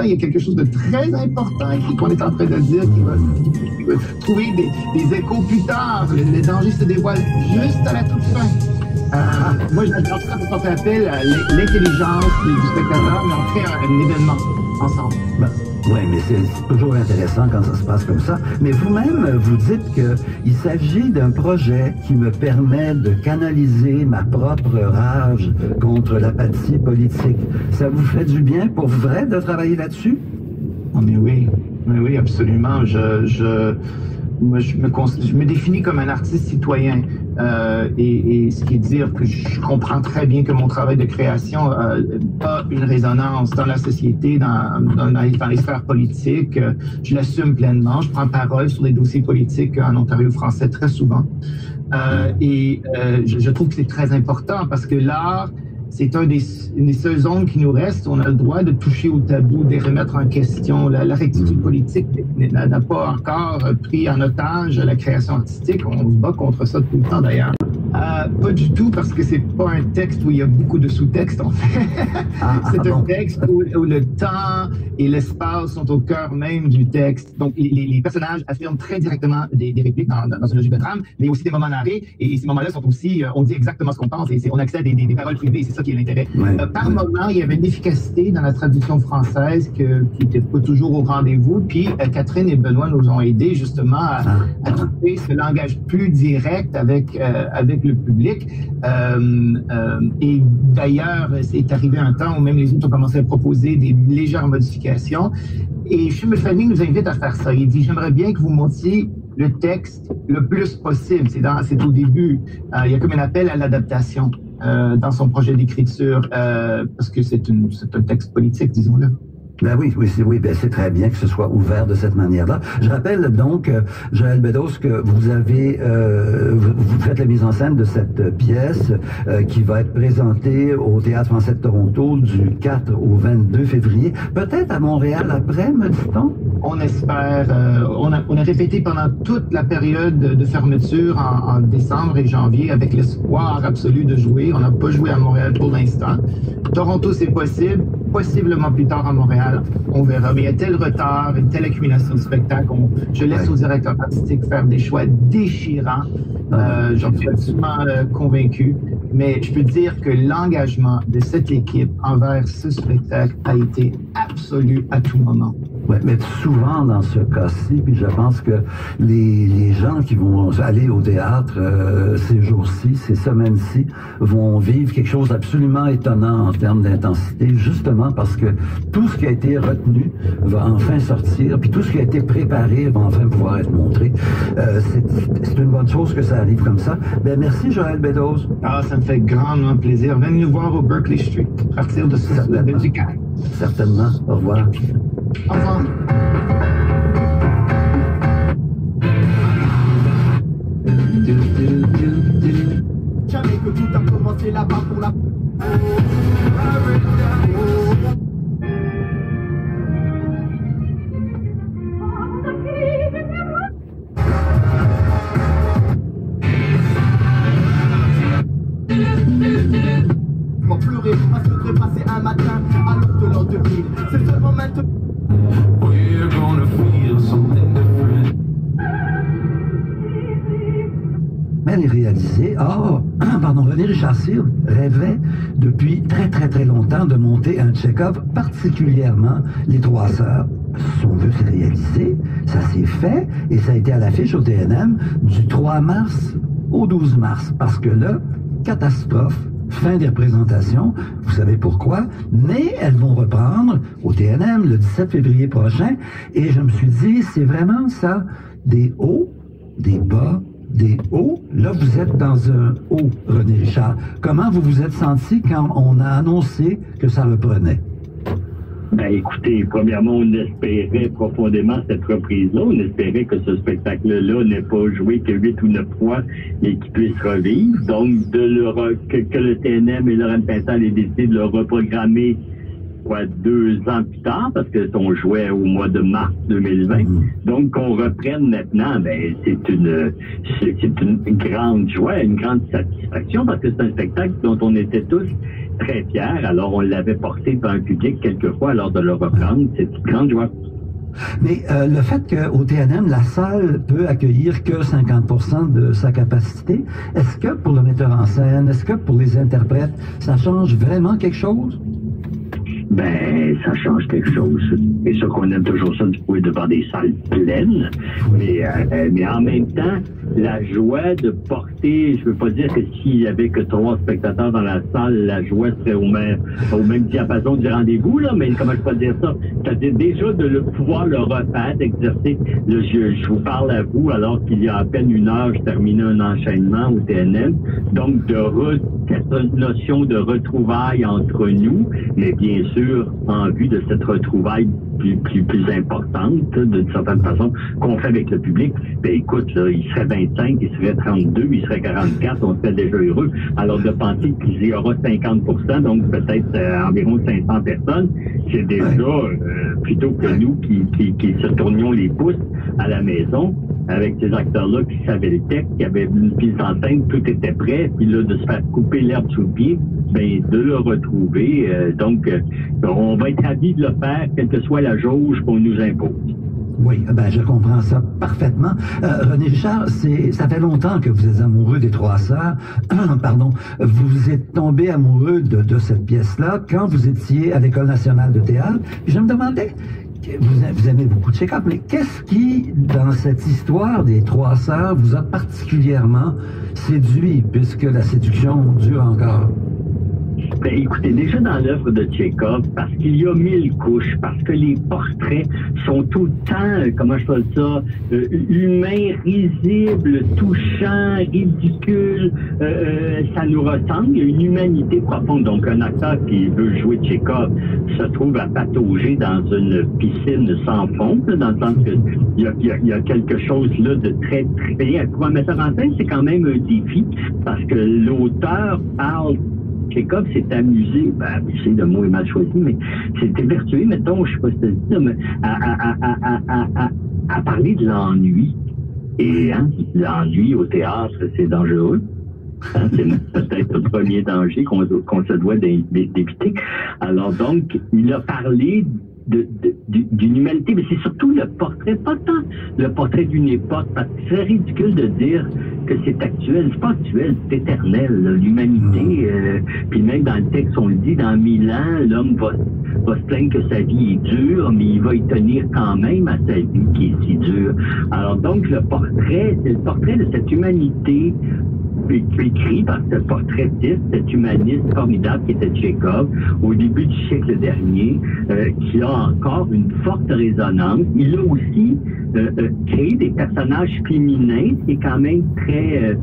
il y a quelque chose de très important qu'on est en train de dire, qui va trouver des échos plus tard. Le danger se dévoile juste à la toute fin. Moi, j'adore ça parce qu'on s'appelle l'intelligence du spectateur, mais on crée un événement ensemble. Oui, mais c'est toujours intéressant quand ça se passe comme ça. Mais vous-même, vous dites qu'il s'agit d'un projet qui me permet de canaliser ma propre rage contre l'apathie politique. Ça vous fait du bien pour vrai de travailler là-dessus? Oh, mais oui, absolument. Moi, je me définis comme un artiste citoyen. Et ce qui est dire que je comprends très bien que mon travail de création a une résonance dans la société, dans les sphères politiques. Je l'assume pleinement. Je prends parole sur les dossiers politiques en Ontario français très souvent. Je trouve que c'est très important parce que l'art, c'est une des seules zones qui nous reste. On a le droit de toucher au tabou, de les remettre en question. La rectitude politique n'a pas encore pris en otage la création artistique. On se bat contre ça tout le temps, d'ailleurs. Pas du tout, parce que c'est pas un texte où il y a beaucoup de sous-textes, en fait. C'est un texte où le temps et l'espace sont au cœur même du texte. Donc, les personnages affirment très directement des répliques dans une logique de trame, mais aussi des moments narrés. Et ces moments-là sont aussi, on dit exactement ce qu'on pense, et on accède à des paroles privées. C'est ça qui est l'intérêt. Par moment, il y avait une efficacité dans la traduction française qui n'était pas toujours au rendez-vous. Puis, Catherine et Benoît nous ont aidés, justement, à trouver ce langage plus direct avec le public. Et d'ailleurs, c'est arrivé un temps où même les autres ont commencé à proposer des légères modifications. Et Chimel Fanning nous invite à faire ça. Il dit, j'aimerais bien que vous montiez le texte le plus possible. C'est au début. Il y a comme un appel à l'adaptation dans son projet d'écriture, parce que c'est un texte politique, disons-le. Ben oui, c'est très bien que ce soit ouvert de cette manière-là. Je rappelle donc, Joël Beddos, que vous avez, vous faites la mise en scène de cette pièce qui va être présentée au Théâtre français de Toronto du 4 au 22 février. Peut-être à Montréal après, me dit-on? On espère. On a répété pendant toute la période de fermeture en décembre et janvier avec l'espoir absolu de jouer. On n'a pas joué à Montréal pour l'instant. Toronto, c'est possible. Possiblement plus tard à Montréal. On verra. Mais il y a tel retard, une telle accumulation de spectacles. Je laisse au directeur artistique faire des choix déchirants. J'en suis absolument convaincu. Mais je peux dire que l'engagement de cette équipe envers ce spectacle a été absolu à tout moment. Oui, mais souvent dans ce cas-ci, puis je pense que les gens qui vont aller au théâtre ces jours-ci, ces semaines-ci, vont vivre quelque chose d'absolument étonnant en termes d'intensité, justement parce que tout ce qui a été retenu va enfin sortir, puis tout ce qui a été préparé va enfin pouvoir être montré. C'est une bonne chose que ça arrive comme ça. Ben merci Joël Beddos. Ça me fait grandement plaisir. Venez nous voir au Berkeley Street, à partir de du 4. Certainement. Au revoir. Au revoir. Jamais que tout a commencé là-bas pour la... M'en pleurer parce que j'ai passé un matin à l'heure de l'an 2000. C'est seulement maintenant. We're gonna feel something different. Mais réalisé, René Richard Cyr rêvait depuis très très très longtemps de monter un Tchekhov, particulièrement Les Trois Sœurs. Son vœu s'est réalisé, ça s'est fait, et ça a été à l'affiche au TNM du 3 mars au 12 mars, parce que là, catastrophe, fin des représentations, vous savez pourquoi, mais elles vont reprendre au TNM le 17 février prochain, et je me suis dit, c'est vraiment ça, des hauts, des bas, des hauts. Là, vous êtes dans un haut, René Richard. Comment vous vous êtes senti quand on a annoncé que ça reprenait? Ben, écoutez, premièrement, on espérait profondément cette reprise-là. On espérait que ce spectacle-là n'ait pas joué que 8 ou 9 fois et qu'il puisse revivre. Donc, que le TNM et Laurent Pintal aient décidé de le reprogrammer 2 ans plus tard, parce que on jouait au mois de mars 2020. Donc, qu'on reprenne maintenant, ben, c'est une grande joie, une grande satisfaction, parce que c'est un spectacle dont on était tous très fiers. Alors, on l'avait porté devant un public quelquefois, alors de le reprendre, c'est une grande joie. Mais le fait qu'au TNM, la salle peut accueillir que 50% de sa capacité, est-ce que pour le metteur en scène, est-ce que pour les interprètes, ça change vraiment quelque chose? Ben, ça change quelque chose. C'est sûr qu'on aime toujours ça de jouer devant des salles pleines, mais en même temps, la joie de porter, je veux pas dire que s'il y avait que 3 spectateurs dans la salle, la joie serait au même diapason du rendez-vous, là, mais comment je peux dire ça? C'est-à-dire déjà de pouvoir le refaire, d'exercer. Je vous parle à vous alors qu'il y a à peine 1 heure, je terminais un enchaînement au TNM. Donc, cette notion de retrouvailles entre nous, mais bien sûr, en vue de cette retrouvaille plus importante, d'une certaine façon, qu'on fait avec le public, ben écoute, là, il serait 25, il serait 32, il serait 44, on serait déjà heureux. Alors de penser qu'il y aura 50%, donc peut-être environ 500 personnes, c'est déjà plutôt que nous qui se tournions les pouces à la maison, avec ces acteurs-là qui savaient le texte, qui avaient une piste en scène, tout était prêt, puis là, de se faire couper l'herbe sous le pied, ben, de le retrouver. Donc, on va être ravis de le faire, quelle que soit la jauge qu'on nous impose. Oui, ben je comprends ça parfaitement. René Richard, ça fait longtemps que vous êtes amoureux des Trois Sœurs. Pardon, vous êtes tombé amoureux de cette pièce-là quand vous étiez à l'École nationale de théâtre. Puis je me demandais, vous aimez beaucoup Tchekhov, mais qu'est-ce qui, dans cette histoire des Trois Sœurs, vous a particulièrement séduit, puisque la séduction dure encore? Ben, écoutez, déjà dans l'œuvre de Tchekhov, parce qu'il y a 1000 couches, parce que les portraits sont tout le temps, comment je fais ça, humains, risibles, touchants, ridicules, ça nous ressemble, il y a une humanité profonde. Donc, un acteur qui veut jouer Tchekhov se trouve à patauger dans une piscine sans fond, dans le sens qu'il y a quelque chose là de très, très... Pour un metteur en scène, c'est quand même un défi, parce que l'auteur parle... Tchekhov s'est amusé, c'est le mot est mal choisi, mais c'était vertueux, mettons, je sais pas si c'est ça, mais à parler de l'ennui. Et l'ennui au théâtre, c'est dangereux. C'est peut-être le premier danger qu'on se doit d'éviter. Alors donc, il a parlé d'une humanité, mais c'est surtout le portrait, pas tant le portrait d'une époque, parce que c'est ridicule de dire que c'est actuel. C'est pas actuel, c'est éternel. L'humanité, puis même dans le texte, on le dit, dans 1000 ans, l'homme va se plaindre que sa vie est dure, mais il va y tenir quand même à sa vie qui est si dure. Alors donc, le portrait, c'est le portrait de cette humanité écrit par ce portraitiste, cet humaniste formidable qui était Tchekhov au début du siècle dernier, qui a encore une forte résonance. Il a aussi créé des personnages féminins, ce qui est quand même très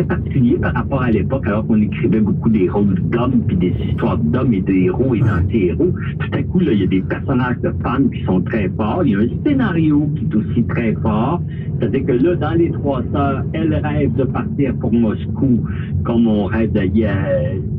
particulier par rapport à l'époque, alors qu'on écrivait beaucoup des rôles d'hommes, puis des histoires d'hommes et de héros et d'anti-héros. Tout à coup, là, il y a des personnages de femmes qui sont très forts. Il y a un scénario qui est aussi très fort. C'est-à-dire que là, dans Les Trois Sœurs, elle rêve de partir pour Moscou, comme on rêve d'aller à...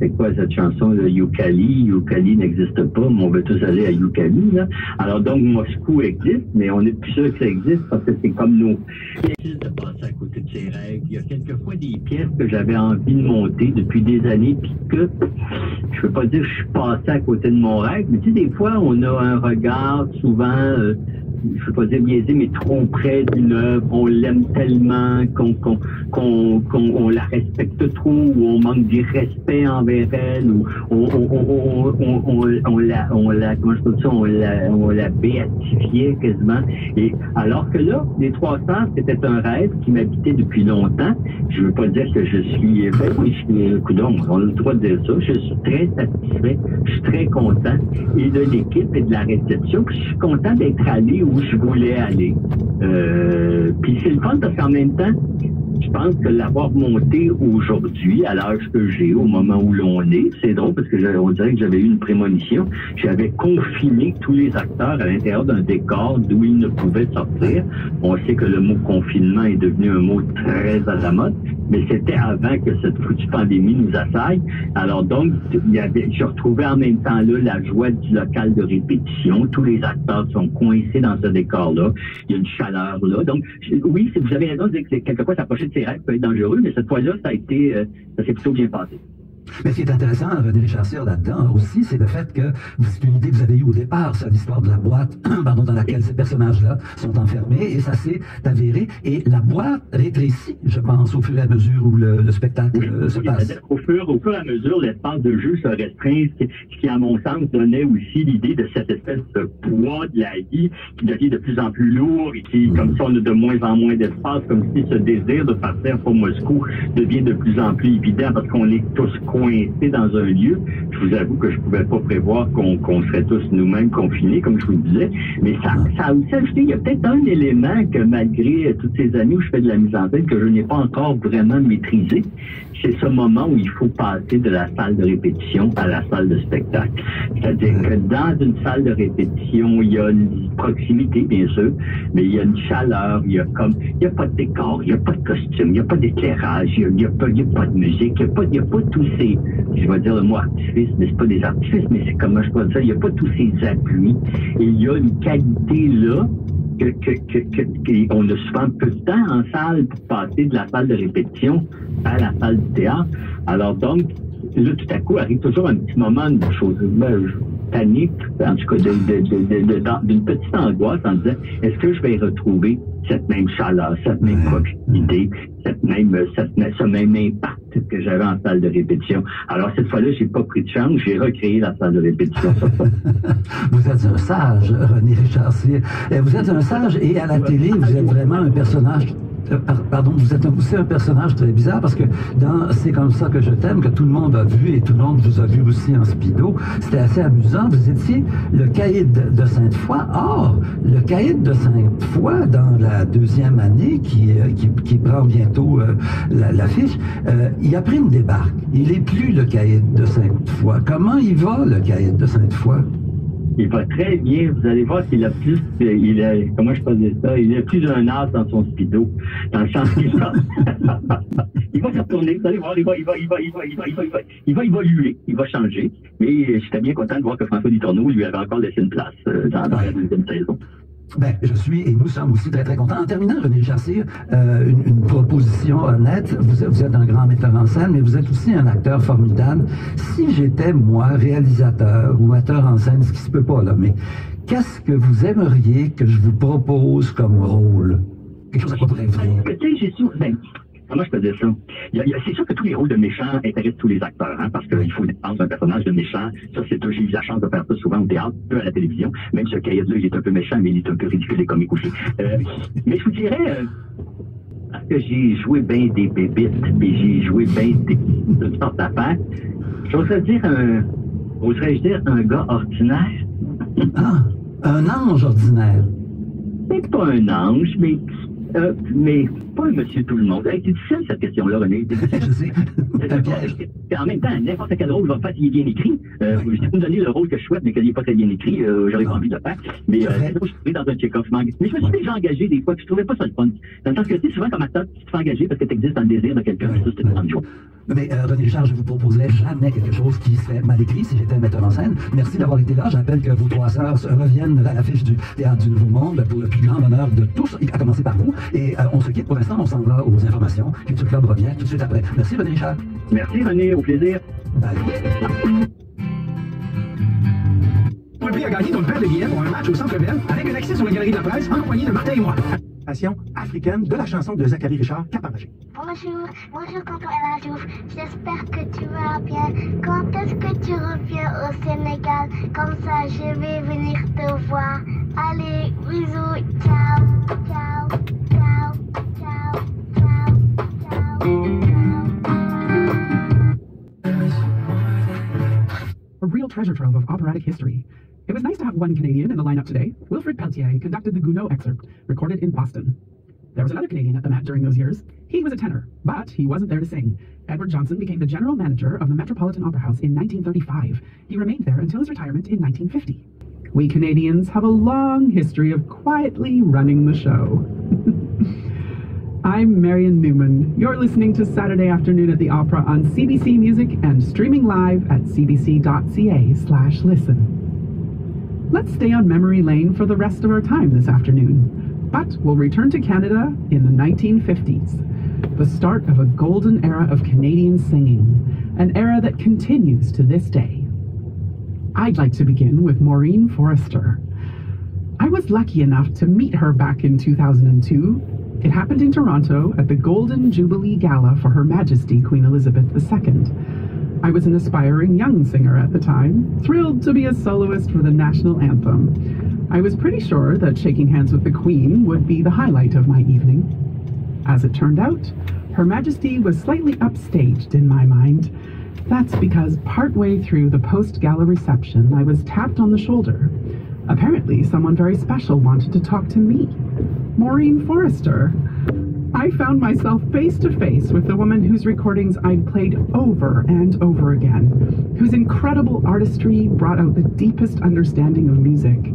C'est quoi cette chanson, là? Youkali? Youkali n'existe pas, mais on veut tous aller à Youkali, là. Alors donc, Moscou existe, mais on n'est plus sûr que ça existe parce que c'est comme nous. Il est difficile de passer à côté de ses rêves. Il y a quelquefois des pièces que j'avais envie de monter depuis des années, puis que je veux pas dire que je suis passé à côté de mon rêve, mais tu sais, des fois, on a un regard souvent... je ne veux pas dire biaisé, mais trop près d'une œuvre, on l'aime tellement qu'on la respecte trop, ou on manque du respect envers elle, ou on la béatifiait quasiment. Et alors que là, Les Trois Sœurs, c'était un rêve qui m'habitait depuis longtemps. Je ne veux pas dire que je suis, coudonc, on a le droit de dire ça. Je suis très satisfait, je suis très content, et de l'équipe et de la réception, puis je suis content d'être allé où je voulais aller. Puis c'est le fun parce qu'en même temps, je pense que l'avoir monté aujourd'hui, à l'âge que j'ai, au moment où l'on est, c'est drôle parce que on dirait que j'avais eu une prémonition. J'avais confiné tous les acteurs à l'intérieur d'un décor d'où ils ne pouvaient sortir. On sait que le mot confinement est devenu un mot très à la mode, mais c'était avant que cette foutue pandémie nous assaille. Alors donc, je retrouvais en même temps là la joie du local de répétition. Tous les acteurs sont coincés dans ce décor-là. Il y a une chaleur là. Donc, oui, vous avez raison de dire que quelquefois s'approcher de ses rêves peut être dangereux, mais cette fois-là, ça s'est plutôt bien passé. Mais ce qui est intéressant, René Richard Cyr, là-dedans aussi, c'est le fait que c'est une idée que vous avez eue au départ, c'est l'histoire de la boîte pardon, dans laquelle ces personnages-là sont enfermés, et ça s'est avéré. Et la boîte rétrécit, je pense, au fur et à mesure où le spectacle se passe. Au fur et à mesure, l'espace de jeu se restreint, ce qui, à mon sens, donnait aussi l'idée de cette espèce de poids de la vie qui devient de plus en plus lourd et qui, comme ça, on a de moins en moins d'espace, comme si ce désir de partir pour Moscou devient de plus en plus évident parce qu'on est tous coincés dans un lieu. Je vous avoue que je pouvais pas prévoir qu'on serait tous nous-mêmes confinés, comme je vous le disais. Mais ça a aussi ajouté, il y a peut-être un élément que malgré toutes ces années où je fais de la mise en scène, que je n'ai pas encore vraiment maîtrisé, c'est ce moment où il faut passer de la salle de répétition à la salle de spectacle. C'est-à-dire que dans une salle de répétition, il y a une proximité, bien sûr, mais il y a une chaleur, il y a pas de décor, il n'y a pas de costume, il n'y a pas d'éclairage, il n'y a pas de musique, il n'y a pas tous ces, je vais dire le mot artifice, mais c'est pas des artifices, mais c'est comment je peux dire, il n'y a pas tous ces appuis, et il y a une qualité là, on a souvent peu de temps en salle pour passer de la salle de répétition à la salle du théâtre. Alors donc, là, tout à coup, arrive toujours un petit moment de chose panique, en tout cas d'une petite angoisse en disant, est-ce que je vais retrouver cette même chaleur, cette même proximité, ce même impact que j'avais en salle de répétition. Alors cette fois-là, j'ai pas pris de chance, j'ai recréé la salle de répétition. Vous êtes un sage, René Richard Cyr. Vous êtes un sage et à la télé, vous êtes vraiment un personnage. Pardon, vous êtes aussi un personnage très bizarre parce que dans C'est comme ça que je t'aime, que tout le monde a vu et tout le monde vous a vu aussi en speedo, c'était assez amusant. Vous étiez le caïd de Sainte-Foy. Or, le caïd de Sainte-Foy, dans la deuxième année qui prend bientôt l'affiche, il a pris une débarque. Il n'est plus le caïd de Sainte-Foy. Comment il va, le caïd de Sainte-Foy? Il va très bien. Vous allez voir qu'il a plus, comment je peux dire ça, il a plus d'un as dans son speedo. Dans le sens qu'il va, il va se retourner. Vous allez voir, il va évoluer. Il va changer. Mais j'étais bien content de voir que François Letourneau lui avait encore laissé une place dans la deuxième saison. Ben, je suis, et nous sommes aussi très, très contents. En terminant, René Richard Cyr, une proposition honnête. Vous êtes un grand metteur en scène, mais vous êtes aussi un acteur formidable. Si j'étais, moi, réalisateur ou metteur en scène, ce qui se peut pas, là, mais qu'est-ce que vous aimeriez que je vous propose comme rôle? Quelque chose à quoi vous rêveriez? Comment je peux dire ça? C'est sûr que tous les rôles de méchants intéressent tous les acteurs, hein, parce qu'il faut défendre un personnage de méchant. Ça, j'ai eu la chance de faire ça souvent au théâtre, peu à la télévision. Même ce cahier-là, il est un peu méchant, mais il est un peu ridicule et comique aussi. Mais je vous dirais, parce que j'ai joué bien des bébites, puis j'ai joué bien toutes sortes d'affaires, j'oserais dire un gars ordinaire. Ah, un ange ordinaire. C'est pas un ange, mais pas un monsieur tout le monde. C'est difficile, cette question-là, René. Je sais. En même temps, n'importe quel rôle va faire s'il est bien écrit. Je vais vous donner le rôle que je souhaite, mais qu'il n'est pas très bien écrit, j'aurais pas envie de le faire. Mais je suis trouvé dans un check-off. Mais je me suis déjà engagé des fois, puis je trouvais pas ça le fun. Dans le sens que, tu sais, souvent, comme acteur, tu te fais engager parce que tu existes dans le désir de quelqu'un. Ça, c'est une grande joie. Mais René Richard, je vous proposerais jamais quelque chose qui serait mal écrit si j'étais un metteur en scène. Merci d'avoir été là. J'appelle que vos 3 sœurs reviennent à l'affiche du Théâtre du Nouveau Monde pour le plus grand honneur de tous, à commencer par vous. Et on se quitte pour l'instant, on s'en va aux informations. Culture Club revient tout de suite après. Merci René Richard. Merci René, au plaisir. Bye. Pour le prix à gagner ton paire de billets pour un match au Centre Bell avec un accès sur la Galerie de la Presse en compagnie de Martin et moi. Passion africaine de la chanson de Zachary Richard Caparagé. Bonjour tonton El Hadjouf, j'espère que tu vas bien. Quand est-ce que tu reviens au Sénégal? Comme ça je vais venir te voir. Allez, bisous, ciao, ciao, ciao, ciao, ciao, ciao. A real treasure trove of operatic history. It was nice to have one Canadian in the lineup today. Wilfrid Peltier conducted the Gounod excerpt, recorded in Boston. There was another Canadian at the Met during those years. He was a tenor, but he wasn't there to sing. Edward Johnson became the general manager of the Metropolitan Opera House in 1935. He remained there until his retirement in 1950. We Canadians have a long history of quietly running the show. I'm Marion Newman. You're listening to Saturday Afternoon at the Opera on CBC Music and streaming live at cbc.ca/listen. Let's stay on memory lane for the rest of our time this afternoon, but we'll return to Canada in the 1950s, the start of a golden era of Canadian singing. an era that continues to this day. I'd like to begin with Maureen Forrester. I was lucky enough to meet her back in 2002. It happened in Toronto at the Golden Jubilee Gala for Her Majesty Queen Elizabeth II. I was an aspiring young singer at the time, thrilled to be a soloist for the national anthem. I was pretty sure that shaking hands with the Queen would be the highlight of my evening. As it turned out, Her Majesty was slightly upstaged in my mind. That's because partway through the post-gala reception, I was tapped on the shoulder. Apparently, someone very special wanted to talk to me. Maureen Forrester. I found myself face to face with the woman whose recordings I'd played over and over again, whose incredible artistry brought out the deepest understanding of music.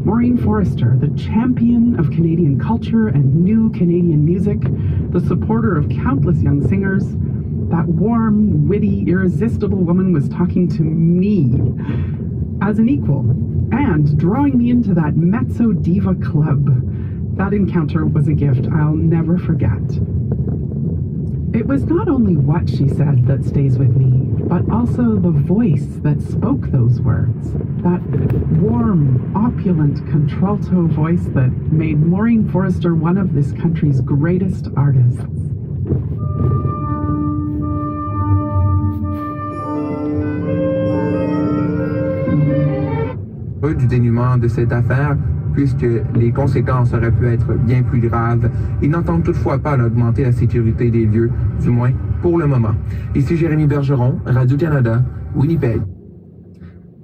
Maureen Forrester, the champion of Canadian culture and new Canadian music, the supporter of countless young singers. That warm, witty, irresistible woman was talking to me as an equal and drawing me into that mezzo diva club. That encounter was a gift I'll never forget. It was not only what she said that stays with me, but also the voice that spoke those words. That warm, opulent contralto voice that made Maureen Forrester one of this country's greatest artists. Du dénouement de cette affaire, puisque les conséquences auraient pu être bien plus graves. Ils n'entendent toutefois pas augmenter la sécurité des lieux, du moins pour le moment. Ici Jérémy Bergeron, Radio-Canada, Winnipeg.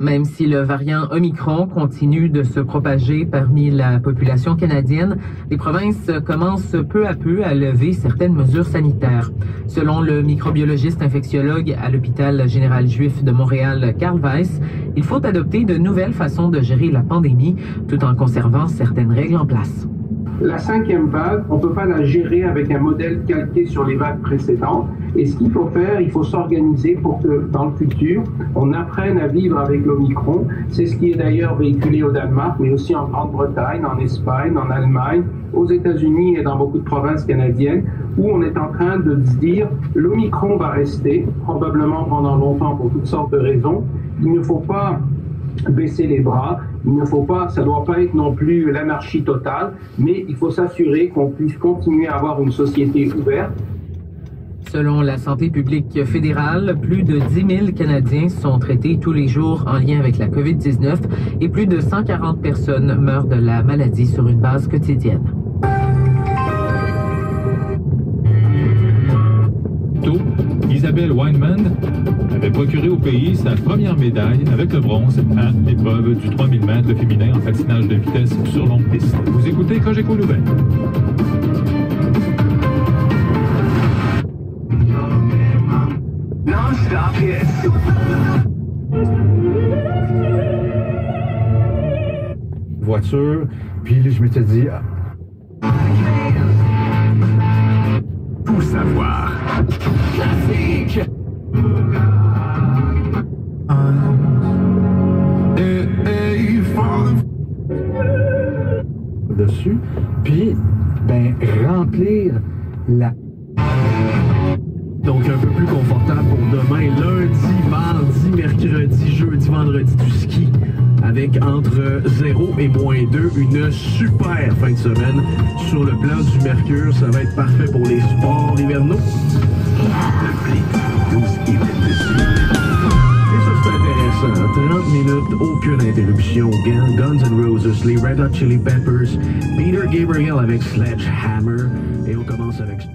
Même si le variant Omicron continue de se propager parmi la population canadienne, les provinces commencent peu à peu à lever certaines mesures sanitaires. Selon le microbiologiste infectiologue à l'hôpital général juif de Montréal, Carl Weiss, il faut adopter de nouvelles façons de gérer la pandémie tout en conservant certaines règles en place. La 5e vague, on ne peut pas la gérer avec un modèle calqué sur les vagues précédentes. Et ce qu'il faut faire, il faut s'organiser pour que dans le futur, on apprenne à vivre avec l'Omicron. C'est ce qui est d'ailleurs véhiculé au Danemark, mais aussi en Grande-Bretagne, en Espagne, en Allemagne, aux États-Unis et dans beaucoup de provinces canadiennes, où on est en train de se dire l'Omicron va rester, probablement pendant longtemps pour toutes sortes de raisons. Il ne faut pas baisser les bras, il ne faut pas, ça ne doit pas être non plus l'anarchie totale, mais il faut s'assurer qu'on puisse continuer à avoir une société ouverte. Selon la santé publique fédérale, plus de 10 000 Canadiens sont traités tous les jours en lien avec la COVID-19 et plus de 140 personnes meurent de la maladie sur une base quotidienne. Isabelle Weinman avait procuré au pays sa première médaille avec le bronze à l'épreuve du 3000 mètres féminin en patinage de vitesse sur longue piste. Vous écoutez Cogeco Nouvelles. Non-stop hits. Voiture, puis là, je m'étais dit... Tout savoir. Classique. Dessus, puis ben remplir la... Donc un peu plus confortable pour demain, lundi, mardi, mercredi, jeudi, vendredi du ski. Avec entre 0 et -2, une super fin de semaine. Sur le plan du mercure, ça va être parfait pour les sports hivernaux. Et ça c'est intéressant, 30 minutes, aucune interruption. Guns N' Roses, les Red Hot Chili Peppers, Peter Gabriel avec Sledgehammer. Et on commence avec...